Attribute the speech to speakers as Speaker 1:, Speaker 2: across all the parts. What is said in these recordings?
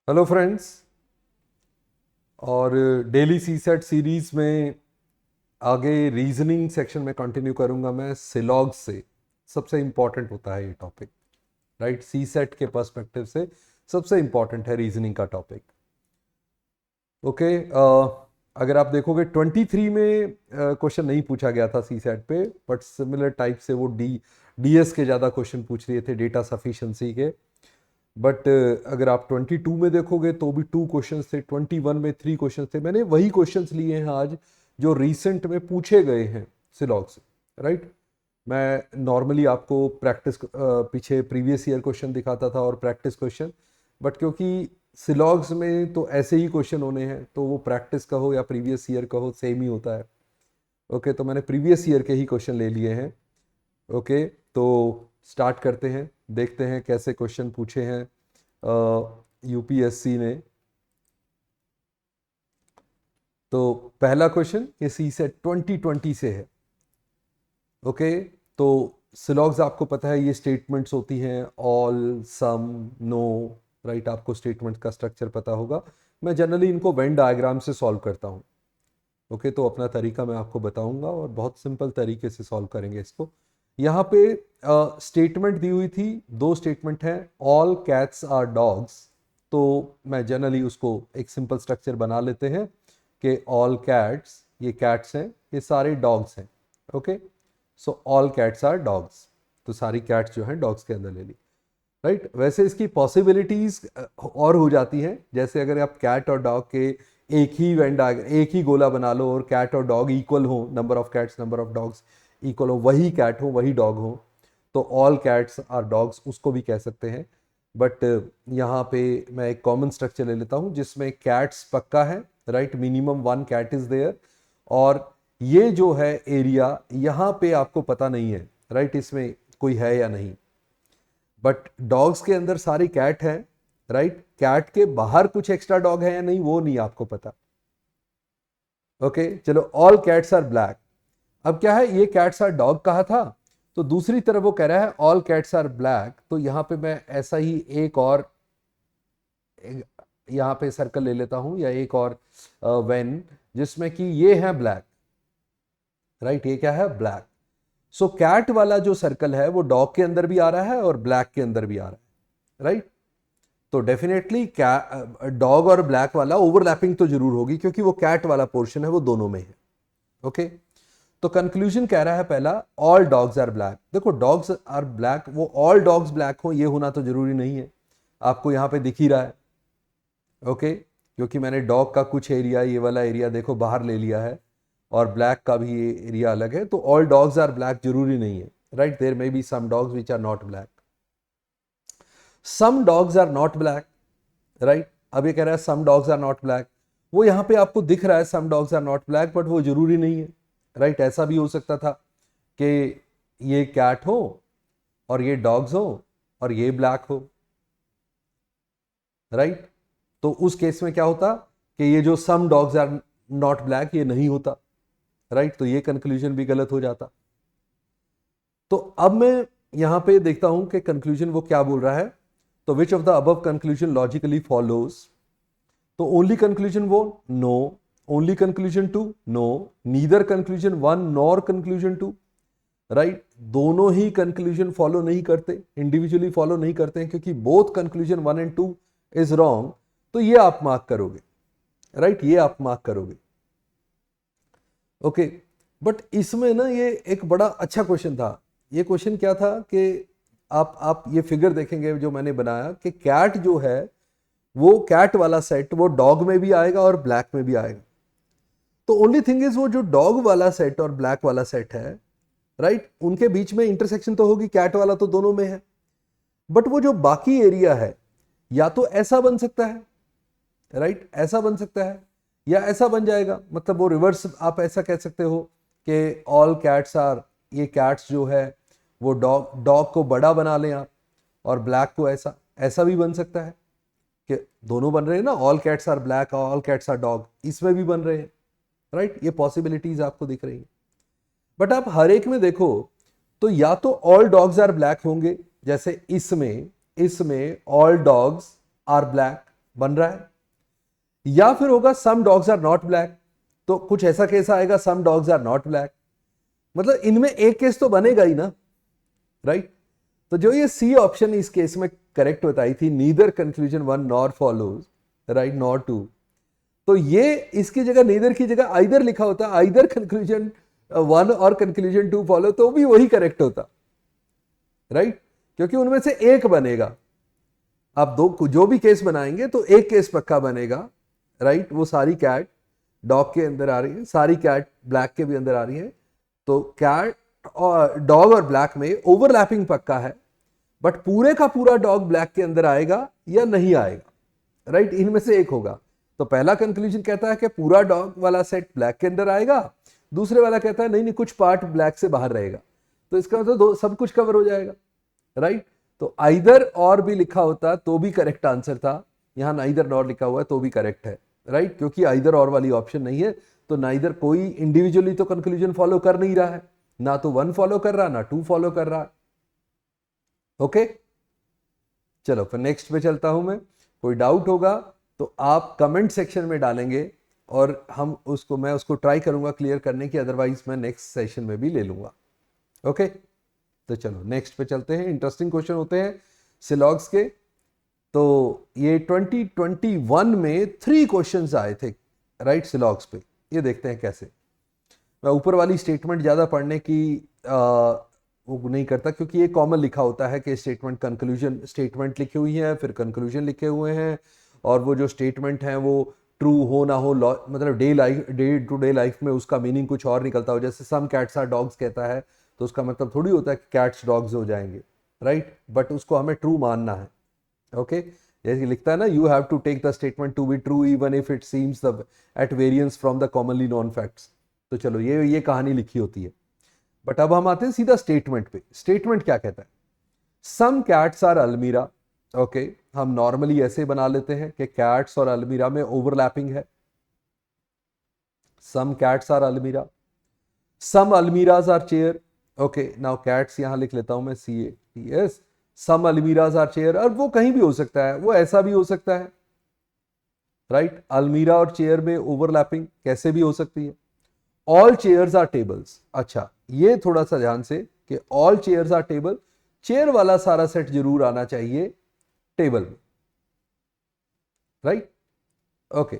Speaker 1: Hello friends. और daily सी set series में आगे रीजनिंग सेक्शन में कंटिन्यू करूंगा मैं सिलॉग से। सबसे इंपॉर्टेंट होता है ये टॉपिक, राइट? सी सेट के पर्सपेक्टिव से सबसे इंपॉर्टेंट है रीजनिंग का टॉपिक। ओके। अगर आप देखोगे 23 में क्वेश्चन नहीं पूछा गया था सी सेट पे, बट सिमिलर टाइप से वो डीएस के ज़्यादा क्वेश्चन पूछ रहे थे, डेटा सफिशिएंसी के। बट अगर आप 22 में देखोगे तो भी 2 क्वेश्चंस थे, 21 में 3 क्वेश्चंस थे। मैंने वही क्वेश्चंस लिए हैं आज जो रिसेंट में पूछे गए हैं सिलॉग से, राइट? मैं नॉर्मली आपको प्रैक्टिस पीछे प्रीवियस ईयर क्वेश्चन दिखाता था और प्रैक्टिस क्वेश्चन, बट क्योंकि सिलॉग्स में तो ऐसे ही क्वेश्चन होने हैं तो वो प्रैक्टिस का हो या प्रीवियस ईयर का हो सेम ही होता है। ओके, तो मैंने प्रीवियस ईयर के ही क्वेश्चन ले लिए हैं। ओके, तो स्टार्ट करते हैं, देखते हैं कैसे क्वेश्चन पूछे हैं यूपीएससी ने। तो पहला क्वेश्चन ये सी सेट 2020 से है। ओके, तो सिलॉग्स आपको पता है ये स्टेटमेंट्स होती हैं, ऑल, सम, नो, राइट? आपको स्टेटमेंट का स्ट्रक्चर पता होगा। मैं जनरली इनको वेन डायग्राम से सॉल्व करता हूँ। ओके, तो अपना तरीका मैं आपको बताऊंगा और बहुत सिंपल तरीके से सॉल्व करेंगे इसको। यहाँ पे स्टेटमेंट दी हुई थी, 2 स्टेटमेंट हैं, ऑल कैट्स आर डॉग्स। तो मैं जनरली उसको एक सिंपल स्ट्रक्चर बना लेते हैं कि ऑल कैट्स, ये कैट्स हैं, ये सारे डॉग्स हैं। Okay, so all cats are dogs, तो सारी कैट्स जो हैं डॉग्स के अंदर ले ली, राइट? वैसे इसकी पॉसिबिलिटीज और हो जाती हैं, जैसे अगर आप कैट और डॉग के एक ही वेन डायग्राम, एक ही गोला बना लो और कैट और डॉग इक्वल हो, number of cats number of dogs equal हो, वही कैट हो वही डॉग हो, तो ऑल कैट्स आर डॉग्स उसको भी कह सकते हैं। बट यहाँ पे मैं एक कॉमन स्ट्रक्चर ले लेता हूँ जिसमें कैट्स पक्का है, right? Minimum 1 cat is there. और ये जो है एरिया यहाँ पे आपको पता नहीं है, राइट? इसमें कोई है या नहीं। बट डॉग्स के अंदर सारी कैट है, राइट? कैट के बाहर कुछ एक्स्ट्रा डॉग है या नहीं वो नहीं आपको पता। ओके, चलो, ऑल कैट्स आर ब्लैक। अब क्या है, ये कैट्स आर डॉग कहा था, तो दूसरी तरफ वो कह रहा है ऑल कैट्स आर ब्लैक, तो यहां पे मैं ऐसा ही एक और यहां पे सर्कल ले लेता हूं या एक और वेन जिसमें कि ये है ब्लैक, राइट? ये क्या है, ब्लैक। सो कैट वाला जो सर्कल है वो डॉग के अंदर भी आ रहा है और ब्लैक के अंदर भी आ रहा है, राइट? तो डेफिनेटली डॉग और ब्लैक वाला ओवरलैपिंग तो जरूर होगी क्योंकि वो कैट वाला पोर्शन है वो दोनों में है। ओके, तो कंक्लूजन कह रहा है पहला, ऑल डॉग्स आर ब्लैक। देखो, डॉग्स आर ब्लैक, वो ऑल डॉग्स ब्लैक हो ये होना तो जरूरी नहीं है, आपको यहां पे दिख ही रहा है। ओके, क्योंकि मैंने डॉग का कुछ एरिया, ये वाला एरिया देखो बाहर ले लिया है और ब्लैक का भी ये एरिया अलग है, तो ऑल डॉग्स आर ब्लैक जरूरी नहीं है, right? There may be some dogs which are not black, some dogs are not black, right? अब ये कह रहा है some dogs are not black, वो यहां पे आपको दिख रहा है some dogs are not black, but वो जरूरी नहीं है, राइट? ऐसा भी हो सकता था कि ये कैट हो और ये डॉग्स हो और ये ब्लैक हो, राइट? तो उस केस में क्या होता कि ये जो some dogs are not black ये नहीं होता, राइट? तो ये कंक्लूजन भी गलत हो जाता। तो अब मैं यहां पे देखता हूं कि कंक्लूजन वो क्या बोल रहा है। तो which of the above conclusion logically follows? तो only conclusion one, no. Only conclusion two, no. Neither conclusion one nor conclusion two, right? दोनों ही कंक्लूजन फॉलो नहीं करते, इंडिविजुअली फॉलो नहीं करते हैं, क्योंकि both conclusion 1 and 2 is wrong, तो ये आप मार्क करोगे, राइट? ये आप मार्क करोगे। ओके, बट इसमें ना ये एक बड़ा अच्छा क्वेश्चन था। ये क्वेश्चन क्या था कि आप ये फिगर देखेंगे जो मैंने बनाया कि कैट जो है वो कैट वाला सेट वो डॉग में भी आएगा और ब्लैक में भी आएगा। तो ओनली थिंग इज वो जो डॉग वाला सेट और ब्लैक वाला सेट है, राइट, उनके बीच में इंटरसेक्शन तो होगी, कैट वाला तो दोनों में है। बट वो जो बाकी एरिया है या तो ऐसा बन सकता है, राइट, ऐसा बन सकता है, या ऐसा बन जाएगा, मतलब वो रिवर्स आप ऐसा कह सकते हो कि ऑल कैट्स आर, ये कैट्स जो है वो डॉग डॉग को बड़ा बना लें आप और ब्लैक को ऐसा, ऐसा भी बन सकता है कि दोनों बन रहे हैं ना, ऑल कैट्स आर ब्लैक और ऑल कैट्स आर डॉग, इसमें भी बन रहे हैं, राइट? ये पॉसिबिलिटीज आपको दिख रही है। बट आप हर एक में देखो तो या तो ऑल डॉग्स आर ब्लैक होंगे, जैसे इसमें, इसमें ऑल डॉग्स आर ब्लैक, बन रहा है। या फिर होगा some dogs are not black, तो कुछ ऐसा केस आएगा some dogs are not black, मतलब इनमें एक केस तो बनेगा ही ना, राइट। तो जो ये सी ऑप्शन इस केस में करेक्ट बताई थी, neither conclusion one nor follows, right, nor two, तो ये इसकी जगह नीदर की जगह आइदर लिखा होता, आइदर कंक्लूजन वन और कंक्लूजन टू फॉलो, तो भी वही करेक्ट होता, राइट, क्योंकि उनमें से एक बनेगा। आप दो जो भी केस बनाएंगे तो एक केस पक्का बनेगा, राइट। वो सारी कैट डॉग के अंदर आ रही है, सारी कैट ब्लैक के भी अंदर आ रही है, तो कैट और डॉग और ब्लैक में ओवरलैपिंग पक्का है, बट पूरे का पूरा डॉग ब्लैक के अंदर आएगा या नहीं आएगा, राइट, इनमें से एक होगा। तो पहला कंक्लूजन कहता है कि पूरा डॉग वाला सेट ब्लैक के अंदर आएगा, दूसरे वाला कहता है नहीं नहीं कुछ पार्ट ब्लैक से बाहर रहेगा, तो इसका मतलब सब कुछ कवर हो जाएगा, राइट। तो आइदर और भी लिखा होता तो भी करेक्ट आंसर था, यहां नाइदर नॉर लिखा हुआ है तो भी करेक्ट है, राइट, क्योंकि आइदर और वाली ऑप्शन नहीं है, तो नाइदर कोई इंडिविजुअली तो कंक्लूजन फॉलो कर नहीं रहा है, ना तो वन फॉलो कर रहा ना टू फॉलो कर रहा। ओके, चलो फिर नेक्स्ट पे चलता हूं मैं। कोई डाउट होगा तो आप कमेंट सेक्शन में डालेंगे और मैं उसको ट्राई करूंगा क्लियर करने की, अदरवाइज मैं नेक्स्ट सेशन में भी ले लूंगा। ओके, तो चलो नेक्स्ट पे चलते हैं। इंटरेस्टिंग क्वेश्चन होते हैं सिलॉग्स के। तो ये 2021 में 3 क्वेश्चंस आए थे, राइट, सिलॉग्स पे। ये देखते हैं कैसे। मैं ऊपर वाली स्टेटमेंट ज़्यादा पढ़ने की वो नहीं करता, क्योंकि ये कॉमन लिखा होता है कि स्टेटमेंट कंक्लूजन स्टेटमेंट लिखी हुई है, फिर कंक्लूजन लिखे हुए हैं, और वो जो स्टेटमेंट है वो ट्रू हो ना हो, मतलब डे टू डे लाइफ में उसका मीनिंग कुछ और निकलता हो। जैसे सम कैट्स आर डॉग्स कहता है तो उसका मतलब थोड़ी होता है कि कैट्स डॉग्स हो जाएंगे, राइट, बट उसको हमें ट्रू मानना है। ओके, जैसे लिखता है ना, you have to take the statement to be true even if it seems the at variance from the commonly known facts. तो चलो ये कहानी लिखी होती है, बट अब हम आते हैं सीधा स्टेटमेंट पे। स्टेटमेंट क्या कहता है? सम कैट्स आर अलमीरा। ओके, हम नॉर्मली ऐसे बना लेते हैं कि कैट्स और अलमीरा में ओवरलैपिंग है। सम cats are almirah, some almirahs are chair. Okay, now cats यहां लिख लेता हूं मैं CATS। Some almirahs are chair, और वो कहीं भी हो सकता है, वो ऐसा भी हो सकता है, राइट। अलमीरा और चेयर में ओवरलैपिंग कैसे भी हो सकती है। All chairs are tables. अच्छा, ये थोड़ा सा ध्यान से कि all chairs are table, chair वाला सारा सेट जरूर आना चाहिए टेबल में, राइट। ओके,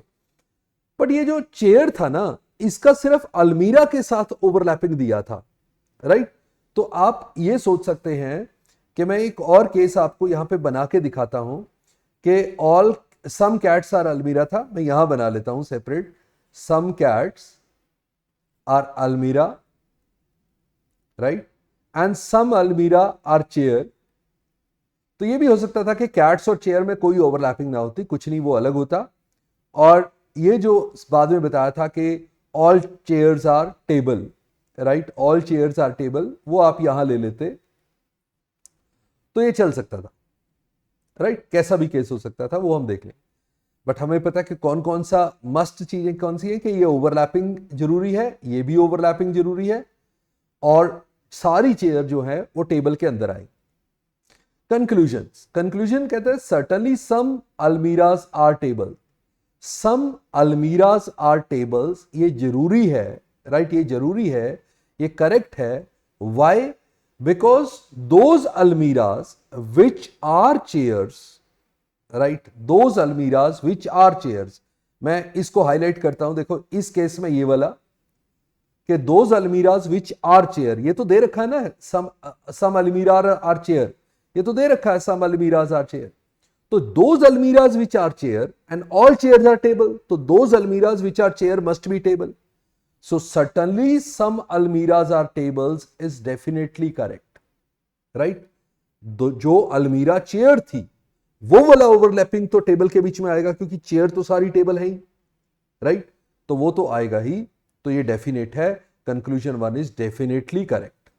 Speaker 1: बट ये जो चेयर था ना, इसका सिर्फ अलमीरा के साथ ओवरलैपिंग दिया था, राइट। तो आप ये सोच सकते हैं कि मैं एक और केस आपको यहां पे बना के दिखाता हूं कि ऑल सम कैट्स आर अलमीरा था। मैं यहां बना लेता हूं सेपरेट, सम कैट्स आर अलमीरा, राइट, एंड सम अलमीरा आर चेयर। तो ये भी हो सकता था कि कैट्स और चेयर में कोई ओवरलैपिंग ना होती, कुछ नहीं, वो अलग होता। और ये जो बाद में बताया था कि all chairs are table, right, all chairs are table, वो आप यहां ले लेते तो ये चल सकता था, राइट। कैसा भी केस हो सकता था वो हम देख लें, बट हमें पता है कि कौन कौन सा मस्ट चीजें कौन सी है, कि ये ओवरलैपिंग जरूरी है, ये भी ओवरलैपिंग जरूरी है, और सारी चेयर जो है वो टेबल के अंदर आई। कंक्लूजन कहते हैं certainly some almirahs are table. Some almirahs are tables, ये जरूरी है, राइट, ये जरूरी है, ये करेक्ट है। Why? Because those almirahs which are chairs, right, those almirahs which are chairs. मैं इसको हाईलाइट करता हूं, देखो इस केस में ये वाला कि those almirahs which are chair, ये तो दे रखा है ना, सम अलमीरा आर चेयर, ये तो दे रखा है सम अलमीराज आर चेयर। तो those almirahs which are chair and all chairs are table, तो those almirahs which are chair must be table. So certainly some almirahs are tables is definitely correct, right. जो अलमीरा चेयर थी वो वाला ओवरलैपिंग तो टेबल के बीच में आएगा, क्योंकि चेयर तो सारी टेबल है ही, राइट, तो वो तो आएगा ही। तो ये डेफिनेट है, conclusion 1 is definitely correct.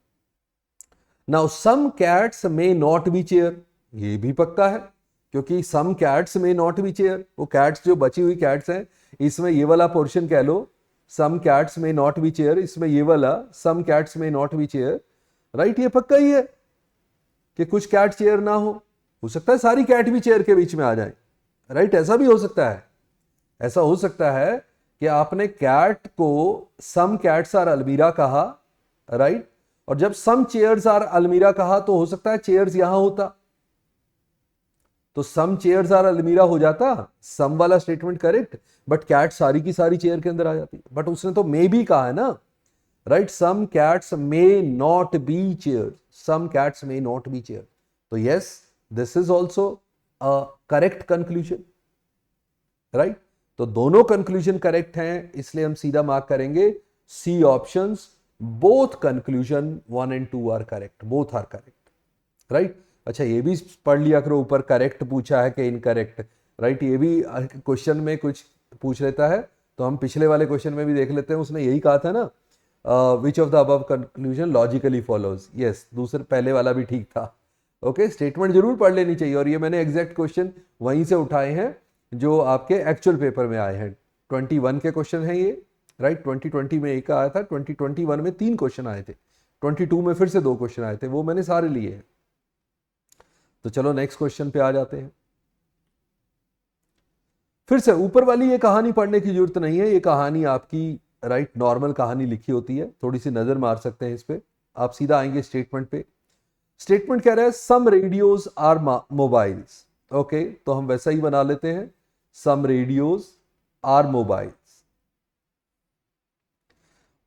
Speaker 1: Now some cats may not be chair, ये भी पक्का है, क्योंकि some cats may not be chair, वो कैट्स जो बची हुई कैट्स हैं, इसमें ये वाला पोर्शन कह लो some cats may not be chair, इसमें ये वाला some cats may not be chair, right, ये पक्का ही है कि कुछ कैट चेयर ना हो सकता है सारी कैट भी चेयर के बीच में आ जाए, राइट, ऐसा भी हो सकता है, ऐसा हो सकता है कि आपने कैट को सम कैट्स आर अलमीरा कहा, राइट, और जब सम चेयर्स आर अलमीरा कहा तो हो सकता है चेयर्स यहां होता, तो सम चेयर्स आर अलमीरा हो जाता, सम वाला स्टेटमेंट करेक्ट, बट कैट सारी की सारी चेयर के अंदर आ जाती, बट उसने तो मे भी कहा है ना, right, some cats may not be chair, some cats may not be chair, तो yes this is also a correct conclusion, right, तो दोनों कंक्लूजन करेक्ट हैं, इसलिए हम सीधा मार्क करेंगे C options, both conclusion 1 and 2 are correct, both are correct, right. अच्छा, ये भी पढ़ लिया करो, ऊपर करेक्ट पूछा है कि इनकरेक्ट, राइट, ये भी क्वेश्चन में कुछ पूछ लेता है, तो हम पिछले वाले क्वेश्चन में भी देख लेते हैं, उसने यही कहा था ना, विच of the above conclusion logically follows, yes, दूसरे पहले वाला भी ठीक था, ओके, स्टेटमेंट जरूर पढ़ लेनी चाहिए, और ये मैंने एग्जैक्ट क्वेश्चन वहीं से उठाए हैं जो आपके एक्चुअल पेपर में आए हैं, 21 के क्वेश्चन हैं ये, राइट, 2020 में एक आया था, 2021 में 3 क्वेश्चन आए थे, 22 में फिर से 2 क्वेश्चन आए थे, वो मैंने सारे लिए हैं। तो चलो नेक्स्ट क्वेश्चन पे आ जाते हैं। फिर से ऊपर वाली ये कहानी पढ़ने की जरूरत नहीं है, ये कहानी आपकी राइट नॉर्मल कहानी लिखी होती है, थोड़ी सी नजर मार सकते हैं इस पे, आप सीधा आएंगे स्टेटमेंट पे। स्टेटमेंट कह रहा है some radios are mobiles, okay, तो हम वैसा ही बना लेते हैं, some radios are mobiles,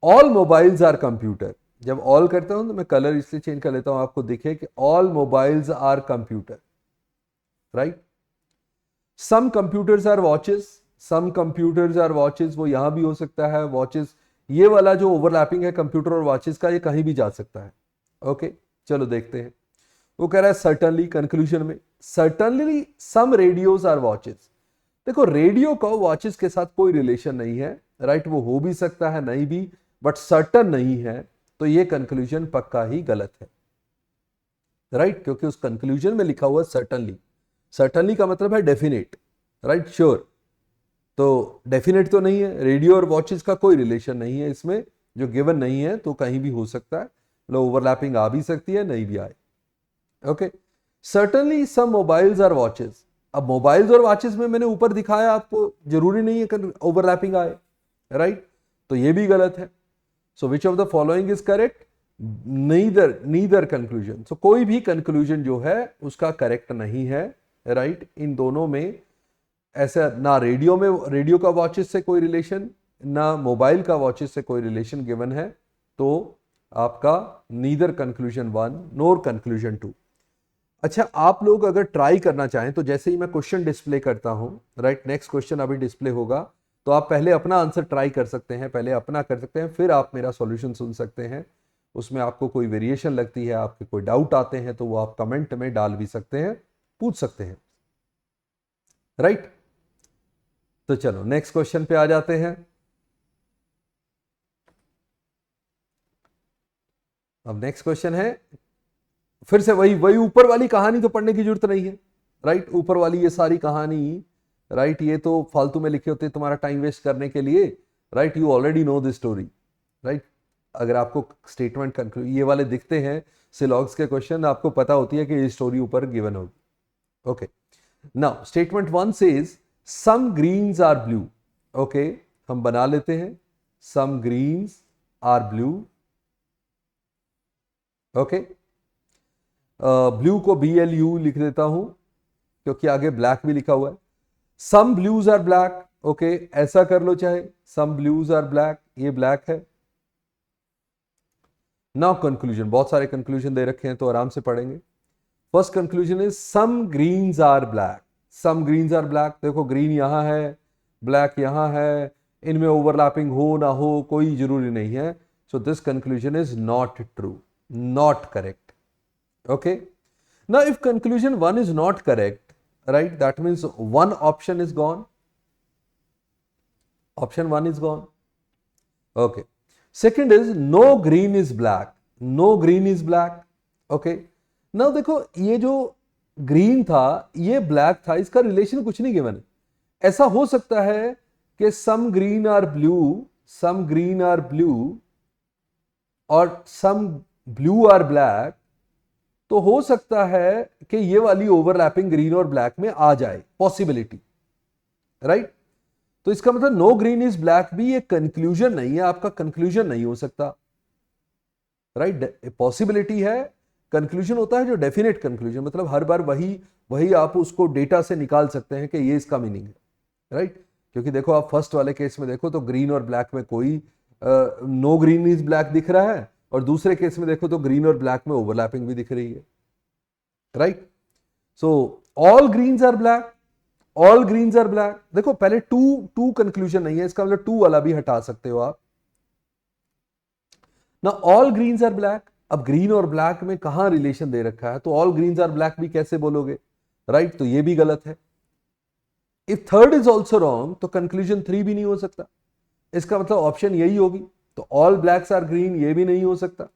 Speaker 1: all mobiles are computer, जब ऑल करता हूं तो मैं कलर इसलिए चेंज कर लेता हूं आपको दिखे कि all mobiles are computer, right, some computers are watches, some computers are watches, वो यहां भी हो सकता है वॉचेस, ये वाला जो ओवरलैपिंग है कंप्यूटर और वॉचेस का, ये कहीं भी जा सकता है, ओके, चलो देखते हैं। वो कह रहा है सर्टनली, कंक्लूजन में certainly some radios are watches, देखो रेडियो का वॉचेस के साथ कोई रिलेशन नहीं है, राइट, वो हो भी सकता है नहीं भी, बट सर्टन नहीं है, तो ये कंक्लूजन पक्का ही गलत है, राइट, क्योंकि उस कंक्लूजन में लिखा हुआ सर्टनली, सर्टनली का मतलब है डेफिनेट, राइट, श्योर, तो डेफिनेट तो नहीं है, रेडियो और वॉचेस का कोई रिलेशन नहीं है इसमें, जो गिवन नहीं है तो कहीं भी हो सकता है, लो ओवरलैपिंग आ भी सकती है नहीं भी आए, okay, certainly some mobiles are watches, अब मोबाइल्स और वॉचेस में मैंने ऊपर दिखाया आपको, जरूरी नहीं है कि ओवरलैपिंग आए, राइट, तो ये भी गलत है, so which of the following is correct, neither conclusion, so कोई भी कंक्लूजन जो है उसका करेक्ट नहीं है, राइट, इन दोनों में ऐसा ना रेडियो का वॉचेस से कोई रिलेशन, ना मोबाइल का वॉचेस से कोई रिलेशन गिवन है, तो आपका नीदर कंक्लूजन 1 नोर कंक्लूजन 2। अच्छा, आप लोग अगर ट्राई करना चाहें तो जैसे ही मैं क्वेश्चन डिस्प्ले करता हूं, राइट, नेक्स्ट क्वेश्चन अभी डिस्प्ले होगा, तो आप पहले अपना आंसर ट्राई कर सकते हैं, पहले अपना कर सकते हैं, फिर आप मेरा सॉल्यूशन सुन सकते हैं, उसमें आपको कोई वेरिएशन लगती है, आपके कोई डाउट आते हैं तो वो आप कमेंट में डाल भी सकते हैं, पूछ सकते हैं, राइट। तो चलो नेक्स्ट क्वेश्चन पे आ जाते हैं। अब नेक्स्ट क्वेश्चन है, फिर से वही वही ऊपर वाली कहानी तो पढ़ने की जरूरत नहीं है, राइट, ऊपर वाली ये सारी कहानी, राइट, ये तो फालतू में लिखे होते हैं तुम्हारा टाइम वेस्ट करने के लिए, right, you already know this story, right, अगर आपको स्टेटमेंट कंक्लूड ये वाले दिखते हैं सिलॉग्स के क्वेश्चन, आपको पता होती है कि ये स्टोरी ऊपर गिवन होगी, okay. Now statement 1 says some greens are blue, okay, हम बना लेते हैं some greens are blue, okay, blue को BLU लिख देता हूं क्योंकि आगे ब्लैक भी लिखा हुआ है, सम ब्लूज आर ब्लैक, ओके, ऐसा कर लो चाहे, सम ब्लूज आर ब्लैक, ये ब्लैक है। नाउ कंक्लूजन, बहुत सारे कंक्लूजन दे रखे हैं तो आराम से पढ़ेंगे। First conclusion is some greens are black, some greens are black, देखो ग्रीन यहां है, ब्लैक यहां है, इनमें ओवरलैपिंग हो ना हो कोई जरूरी नहीं है, so this conclusion is not true, not correct, okay, now if conclusion 1 is not correct, right, that means one option is gone, option 1 is gone, okay. Second is no green is black, no green is black, okay, now देखो ये जो green था ये black था, इसका relation कुछ नहीं given है, ऐसा हो सकता है कि some green are blue, some green are blue और सम ब्लू आर ब्लैक, तो हो सकता है कि ये वाली ओवरलैपिंग ग्रीन और ब्लैक में आ जाए, पॉसिबिलिटी, राइट? तो इसका मतलब नो ग्रीन इज ब्लैक भी एक कंक्लूजन नहीं है, आपका कंक्लूजन नहीं हो सकता, राइट? पॉसिबिलिटी है, कंक्लूजन होता है जो डेफिनेट कंक्लूजन, मतलब हर बार वही वही आप उसको डेटा से निकाल सकते हैं कि ये इसका मीनिंग है, राइट? क्योंकि देखो आप फर्स्ट वाले केस में देखो तो ग्रीन और ब्लैक में कोई नो ग्रीन इज ब्लैक दिख रहा है, और दूसरे केस में देखो तो ग्रीन और ब्लैक में ओवरलैपिंग भी दिख रही है, right? So all greens are black, all greens are black, देखो पहले टू टू कंक्लूजन नहीं है, इसका मतलब टू वाला भी हटा सकते हो आप ना। ऑल ग्रीन्स आर ब्लैक, अब ग्रीन और ब्लैक में कहां रिलेशन दे रखा है, तो ऑल ग्रीन्स आर ब्लैक भी कैसे बोलोगे, राइट? तो ये भी गलत है। If third is also wrong तो कंक्लूजन थ्री भी नहीं हो सकता, इसका मतलब ऑप्शन यही होगी, तो ऑल ब्लैक्स आर ग्रीन ये भी नहीं हो सकता,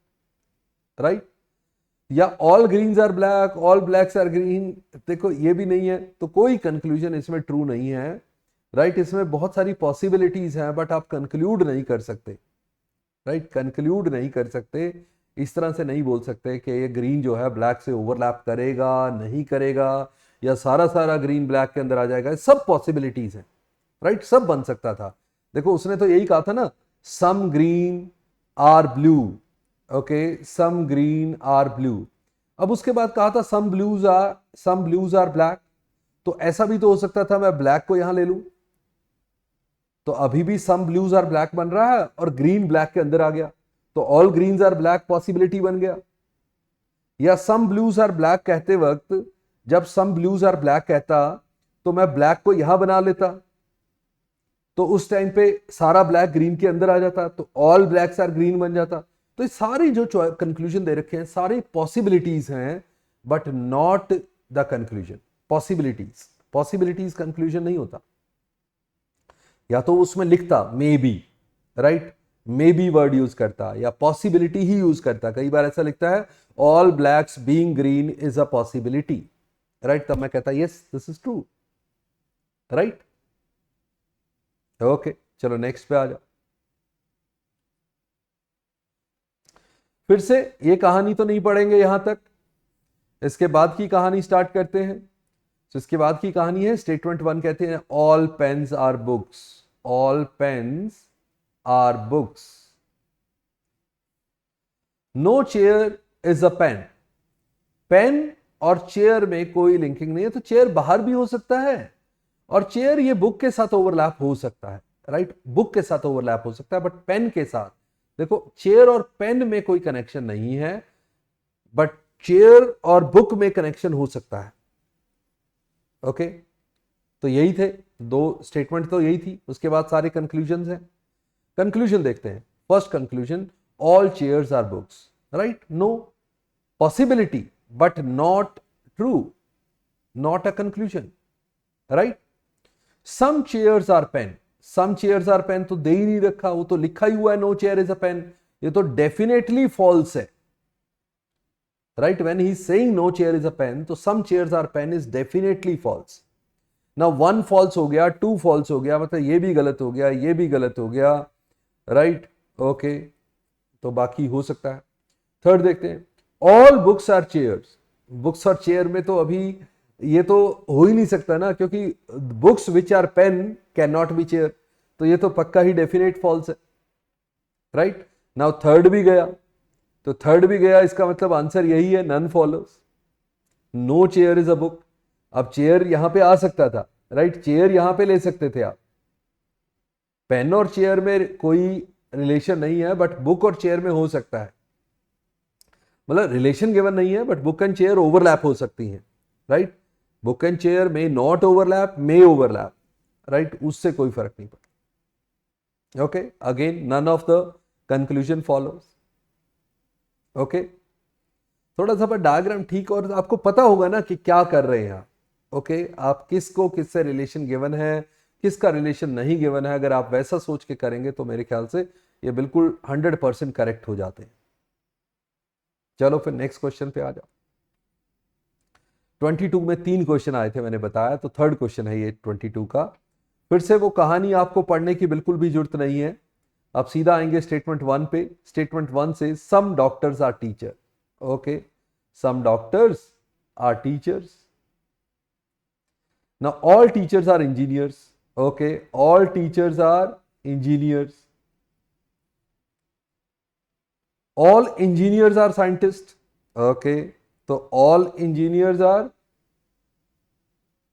Speaker 1: राइट? या all greens are black, all blacks are green, देखो ये भी नहीं है, तो कोई कंक्लूजन इसमें ट्रू नहीं है, राइट? इसमें बहुत सारी पॉसिबिलिटीज हैं बट आप कंक्लूड नहीं कर सकते, राइट? कंक्लूड नहीं कर सकते, इस तरह से नहीं बोल सकते कि ये ग्रीन जो है ब्लैक से ओवरलैप करेगा नहीं करेगा, या सारा सारा ग्रीन ब्लैक के अंदर आ जाएगा, सब पॉसिबिलिटीज हैं, राइट? सब बन सकता था। देखो उसने तो यही कहा था ना, some green are blue, okay, some green are blue. अब उसके बाद कहा था सम ब्लूज आर ब्लैक, तो ऐसा भी तो हो सकता था मैं ब्लैक को यहां ले लूं, तो अभी भी सम ब्लूज आर ब्लैक बन रहा है और ग्रीन ब्लैक के अंदर आ गया, तो all greens are black possibility बन गया। या सम ब्लूज आर ब्लैक कहते वक्त जब सम ब्लूज आर ब्लैक कहता तो मैं ब्लैक को यहां बना लेता, तो उस टाइम पे सारा ब्लैक ग्रीन के अंदर आ जाता, तो ऑल ब्लैक्स आर ग्रीन बन जाता। तो ये सारी जो कंक्लूजन दे रखे हैं सारी पॉसिबिलिटीज हैं but not the conclusion. Possibilities conclusion नहीं होता। या तो उसमें लिखता may be, right, may be word use करता, या पॉसिबिलिटी ही यूज करता, कई बार ऐसा लिखता है all blacks being green is a possibility, right? तब मैं कहता yes this is true, right? Okay, चलो नेक्स्ट पे आ जाओ। फिर से ये कहानी तो नहीं पढ़ेंगे यहां तक, इसके बाद की कहानी स्टार्ट करते हैं। तो इसके बाद की कहानी है स्टेटमेंट वन, कहते हैं all pens are books, all pens are books, no chair is a pen. Pen और चेयर में कोई लिंकिंग नहीं है, तो चेयर बाहर भी हो सकता है और चेयर ये बुक के साथ ओवरलैप हो सकता है, राइट? बुक के साथ ओवरलैप हो सकता है बट पेन के साथ, देखो चेयर और पेन में कोई कनेक्शन नहीं है बट चेयर और बुक में कनेक्शन हो सकता है। ओके, तो यही थे दो स्टेटमेंट, तो यही थी। उसके बाद सारे कंक्लूजन हैं। कंक्लूजन देखते हैं। First conclusion, all chairs are books, right? No, possibility but not true, not a conclusion, right? Some chairs are pen, some chairs are pen तो दे ही नहीं रखा, वो तो लिखा ही हुआ है no chair is a pen, ये तो डेफिनेटली फॉल्स है, right? When he is saying no chair is a pen, तो some chairs are pen is definitely false. ना वन फॉल्स हो गया, टू फॉल्स हो गया, मतलब ये भी गलत हो गया, ये भी गलत हो गया, राइट? ओके, तो बाकी हो सकता है। थर्ड देखते हैं, all books are chairs, books और चेयर में तो अभी ये तो हो ही नहीं सकता ना, क्योंकि books which are pen can not be chair, तो ये तो पक्का ही डेफिनेट फॉल्स है, राइट? नाउ थर्ड भी गया, तो थर्ड भी गया, इसका मतलब आंसर यही है, none follows, no chair is a book. अब चेयर यहां पे आ सकता था, राइट? चेयर यहां पे ले सकते थे आप, पेन और चेयर में कोई रिलेशन नहीं है बट बुक और चेयर में हो सकता है, मतलब रिलेशन गिवन नहीं है but book and chair overlap हो सकती हैं, राइट? बुक एंड चेयर में not overlap, may overlap, right? उससे कोई फर्क नहीं पड़ता। Okay, again none of the conclusion follows. Okay, थोड़ा सा पर डायग्राम ठीक, और आपको पता होगा ना कि क्या कर रहे हैं आप। ओके, आप किसको किससे रिलेशन गिवन है, किसका रिलेशन नहीं गिवन है, अगर आप वैसा सोच के करेंगे तो मेरे ख्याल से ये बिल्कुल 100% करेक्ट हो जाते हैं। चलो फिर नेक्स्ट क्वेश्चन पे आ जाओ। 22 में 3 क्वेश्चन आए थे मैंने बताया, तो थर्ड क्वेश्चन है ये 22 का। फिर से वो कहानी आपको पढ़ने की बिल्कुल भी जरूरत नहीं है, आप सीधा आएंगे स्टेटमेंट 1 पे। स्टेटमेंट 1 से some doctors are teacher, okay, some doctors are teachers. Now all teachers are engineers, okay, all teachers are engineers, all engineers are scientist, okay, तो ऑल इंजीनियर्स आर,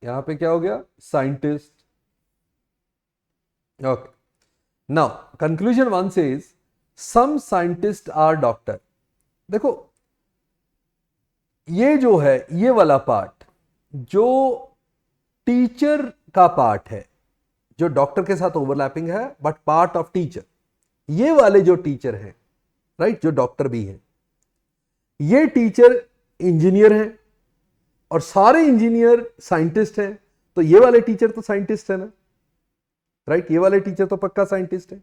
Speaker 1: यहां पे क्या हो गया, scientist, okay. Now conclusion one says some scientist are doctor. देखो ये जो है, ये वाला पार्ट जो टीचर का पार्ट है, जो डॉक्टर के साथ ओवरलैपिंग है बट पार्ट ऑफ टीचर, ये वाले जो टीचर हैं, राइट, जो डॉक्टर भी हैं, ये टीचर इंजीनियर हैं और सारे इंजीनियर साइंटिस्ट हैं, तो ये वाले टीचर तो साइंटिस्ट है ना, राइट, ये वाले टीचर तो पक्का साइंटिस्ट है।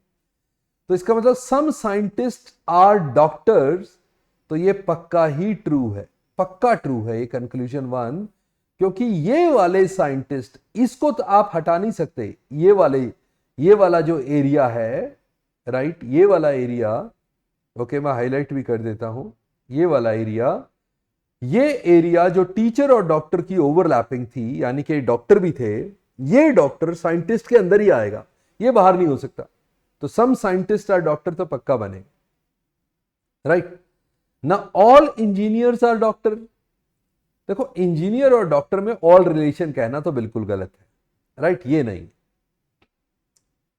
Speaker 1: तो इसका मतलब सम साइंटिस्ट आर डॉक्टर्स, तो ये पक्का ही ट्रू है, पक्का ट्रू है ये कंक्लूजन वन, क्योंकि ये वाले साइंटिस्ट, इसको तो आप हटा नहीं सकते, ये वाला जो एरिया है, राइट, ये वाला एरिया, ओके, मैं हाईलाइट भी कर देता हूं, ये वाला एरिया, ये एरिया जो टीचर और डॉक्टर की ओवरलैपिंग थी, यानी कि डॉक्टर भी थे, ये डॉक्टर साइंटिस्ट के अंदर ही आएगा, ये बाहर नहीं हो सकता। तो सम साइंटिस्ट आर डॉक्टर तो पक्का बनेगा, राइट ना। ऑल इंजीनियर्स आर डॉक्टर, देखो इंजीनियर और डॉक्टर में ऑल रिलेशन कहना तो बिल्कुल गलत है, राइट, ये नहीं,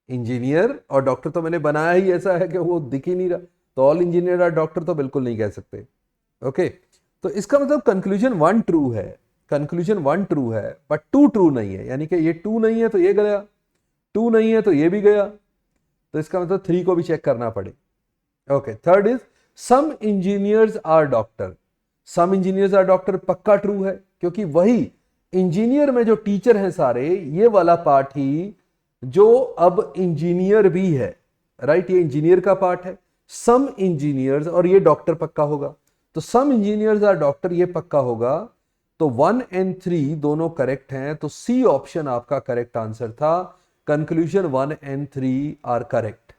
Speaker 1: इंजीनियर और डॉक्टर तो मैंने बनाया ही ऐसा है कि वो दिख ही नहीं रहा, तो ऑल इंजीनियर और डॉक्टर तो बिल्कुल नहीं कह सकते, ओके। तो इसका मतलब कंक्लूजन वन ट्रू है, कंक्लूजन वन ट्रू है बट टू ट्रू नहीं है, यानी कि ये टू नहीं है तो ये गया, टू नहीं है तो ये भी गया, तो इसका मतलब थ्री को भी चेक करना पड़े, okay. Third is some engineers are doctor, some engineers are doctor पक्का ट्रू है, क्योंकि वही इंजीनियर में जो टीचर हैं सारे, ये वाला पार्ट ही जो अब इंजीनियर भी है, राइट, ये इंजीनियर का पार्ट है, सम इंजीनियर्स, और ये डॉक्टर पक्का होगा, तो सम इंजीनियर्स आर डॉक्टर ये पक्का होगा, तो 1 एंड 3 दोनों करेक्ट हैं, तो सी ऑप्शन आपका करेक्ट आंसर था, conclusion 1 and 3 are correct,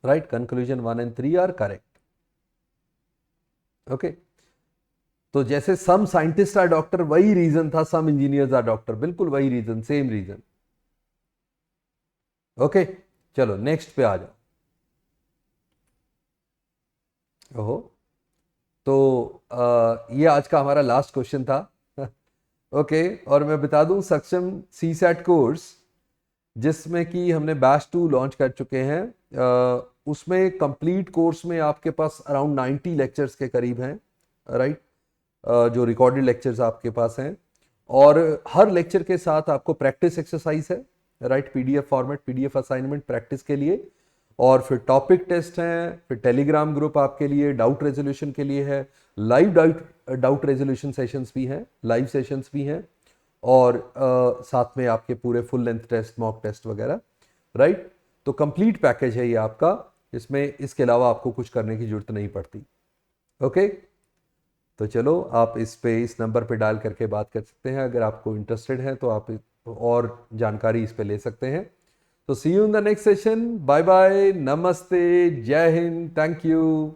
Speaker 1: right, conclusion 1 and 3 are correct, okay. तो जैसे सम साइंटिस्ट आर डॉक्टर, वही रीजन था सम इंजीनियर्स आर डॉक्टर, बिल्कुल वही रीजन, सेम रीजन, ओके। चलो नेक्स्ट पे आ जाओ। ओहो, तो ये आज का हमारा लास्ट क्वेश्चन था, ओके। और मैं बता दूं सक्षम सी सेट कोर्स, जिसमें कि हमने बैच 2 लॉन्च कर चुके हैं, उसमें कंप्लीट कोर्स में आपके पास अराउंड 90 लेक्चर्स के करीब हैं, राइट, जो रिकॉर्डेड लेक्चर्स आपके पास हैं, और हर लेक्चर के साथ आपको प्रैक्टिस एक्सरसाइज है, right, PDF format, PDF assignment practice के लिए, और फिर टॉपिक टेस्ट हैं, फिर टेलीग्राम ग्रुप आपके लिए डाउट रेजोल्यूशन के लिए है, लाइव डाउट रेजोल्यूशन सेशंस भी हैं, लाइव सेशंस भी हैं, और साथ में आपके पूरे full length test, mock test वगैरह, राइट। तो कंप्लीट पैकेज है ये आपका, इसमें इसके अलावा आपको कुछ करने की जरूरत नहीं पड़ती, ओके। तो चलो आप इस नंबर पे डायल करके बात कर सकते हैं, अगर आपको इंटरेस्टेड है तो आप और जानकारी इस पे ले सकते हैं। तो see you in the next session, bye bye, नमस्ते, जय हिंद, थैंक यू।